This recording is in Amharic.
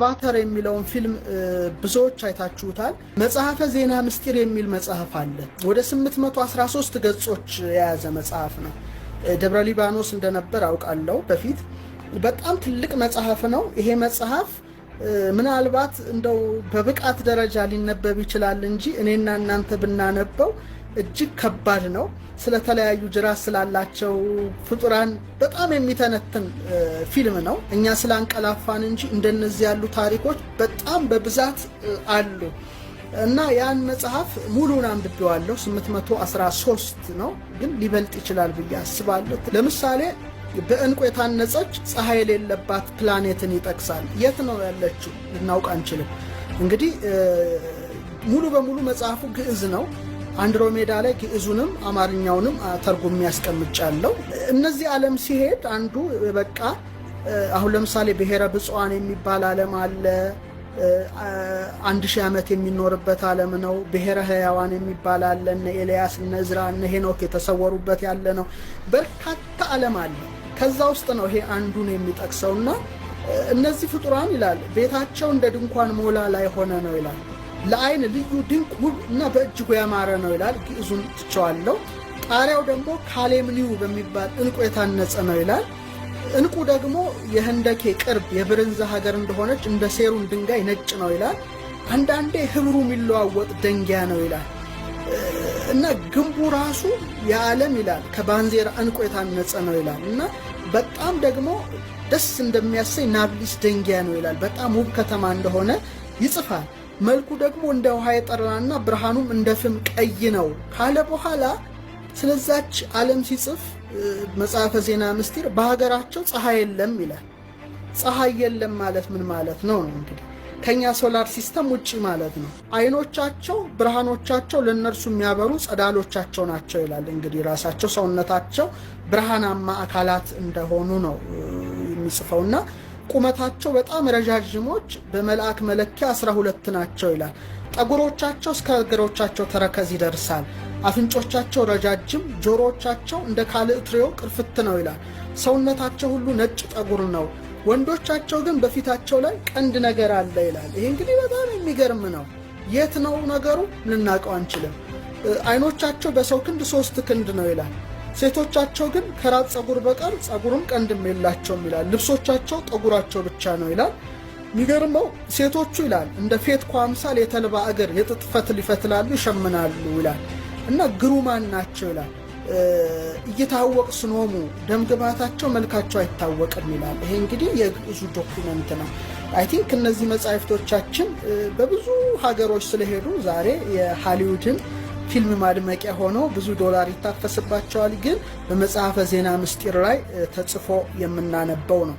አቫታር የሚለውን ፊልም ብዙዎች አይታችሁታል። መጽሐፈ ዜና ምስጢር የሚል መጽሐፍ አለ። ወደ 813 ገጾች የያዘ መጽሐፍ ነው። ደብረ ሊባኖስ እንደነበር አውቃለሁ በፊት። በጣም ትልቅ መጽሐፍ ነው። ይሄ መጽሐፍ ምናልባት እንደው በብቃት ደረጃ ሊነበብ ይችላል እንጂ እኔና እናንተ ብናነበው እጅግ ከባድ ነው። ስለተለያዩ ጅራት ስላላቸው ፍጡራን በጣም የሚተነትን ፊልም ነው። እኛ ስላንቀላፋን እንጂ እንደነዚህ ያሉ ታሪኮች በጣም በብዛት አሉ እና ያን መጽሐፍ ሙሉን አንብቤዋለሁ። 813 ነው፣ ግን ሊበልጥ ይችላል ብዬ አስባለሁ። ለምሳሌ በእንቁ የታነጸች ፀሐይ የሌለባት ፕላኔትን ይጠቅሳል። የት ነው ያለችው ልናውቅ አንችልም። እንግዲህ ሙሉ በሙሉ መጽሐፉ ግዕዝ ነው። አንድሮሜዳ ላይ ግዕዙንም አማርኛውንም ተርጉም ያስቀምጫለሁ። እነዚህ ዓለም ሲሄድ አንዱ በቃ አሁን ለምሳሌ ብሔረ ብፁዓን የሚባል ዓለም አለ። 1000 ዓመት የሚኖርበት ዓለም ነው። ብሔረ ሕያዋን የሚባል አለ። እነ ኤልያስ እነ ዕዝራ እነ ሄኖክ የተሰወሩበት ያለ ነው። በርካታ ዓለም አለ። ከዛ ውስጥ ነው ይሄ አንዱን የሚጠቅሰውና እነዚህ ፍጡራን ይላል ቤታቸው እንደ ድንኳን ሞላ ላይ ሆነ ነው ይላል። ለአይን ልዩ ድንቅ ውብ እና በእጅጉ ያማረ ነው ይላል። ግዕዙን ትቸዋለሁ። ጣሪያው ደግሞ ካሌምኒው በሚባል እንቁ የታነጸ ነው ይላል። እንቁ ደግሞ የህንደኬ ቅርብ የብርንዛ ሀገር እንደሆነች እንደ ሴሩን ድንጋይ ነጭ ነው ይላል። አንዳንዴ ህብሩ የሚለዋወጥ ደንጊያ ነው ይላል እና ግንቡ ራሱ የዓለም ይላል ከባንዜራ እንቁ የታነጸ ነው ይላል እና በጣም ደግሞ ደስ እንደሚያሰኝ ናብሊስ ደንጊያ ነው ይላል። በጣም ውብ ከተማ እንደሆነ ይጽፋል። መልኩ ደግሞ እንደ ውሃ የጠራና ብርሃኑም እንደ ፍም ቀይ ነው ካለ በኋላ ስለዛች ዓለም ሲጽፍ መጽሐፈ ዜና ምስጢር በሀገራቸው ፀሐይ የለም ይላል። ፀሐይ የለም ማለት ምን ማለት ነው? እንግዲህ ከኛ ሶላር ሲስተም ውጪ ማለት ነው። አይኖቻቸው ብርሃኖቻቸው ለነርሱ የሚያበሩ ጸዳሎቻቸው ናቸው ይላል። እንግዲህ ራሳቸው ሰውነታቸው ብርሃናማ አካላት እንደሆኑ ነው የሚጽፈውና ቁመታቸው በጣም ረጃጅሞች በመልአክ መለኪያ 12 ናቸው ይላል። ጠጉሮቻቸው እስከ እግሮቻቸው ተረከዝ ይደርሳል። አፍንጮቻቸው ረጃጅም፣ ጆሮቻቸው እንደ ካልዕ ትሬዮ ቅርፍት ነው ይላል። ሰውነታቸው ሁሉ ነጭ ጠጉር ነው። ወንዶቻቸው ግን በፊታቸው ላይ ቀንድ ነገር አለ ይላል። ይሄ እንግዲህ በጣም የሚገርም ነው። የት ነው ነገሩ ልናውቀው አንችልም። አይኖቻቸው በሰው ክንድ 3 ክንድ ነው ይላል። ሴቶቻቸው ግን ከራስ ፀጉር በቀር ፀጉርም ቀንድም የላቸውም ይላል። ልብሶቻቸው ጠጉራቸው ብቻ ነው ይላል። የሚገርመው ሴቶቹ ይላል እንደ ፌትኳ አምሳል የተልባ እግር የጥጥ ፈትል ይፈትላሉ ይሸምናሉ ይላል እና ግሩማን ናቸው ይላል። እየታወቅ ስኖሙ ደምግባታቸው መልካቸው አይታወቅም ይላል። ይሄ እንግዲህ የግዕዙ ዶኩመንት ነው። አይ ቲንክ እነዚህ መጻሕፍቶቻችን በብዙ ሀገሮች ስለሄዱ ዛሬ የሃሊውድን ፊልም ማድመቂያ ሆነው ብዙ ዶላር ይታፈስባቸዋል። ግን በመጽሐፈ ዜና ምስጢር ላይ ተጽፎ የምናነበው ነው።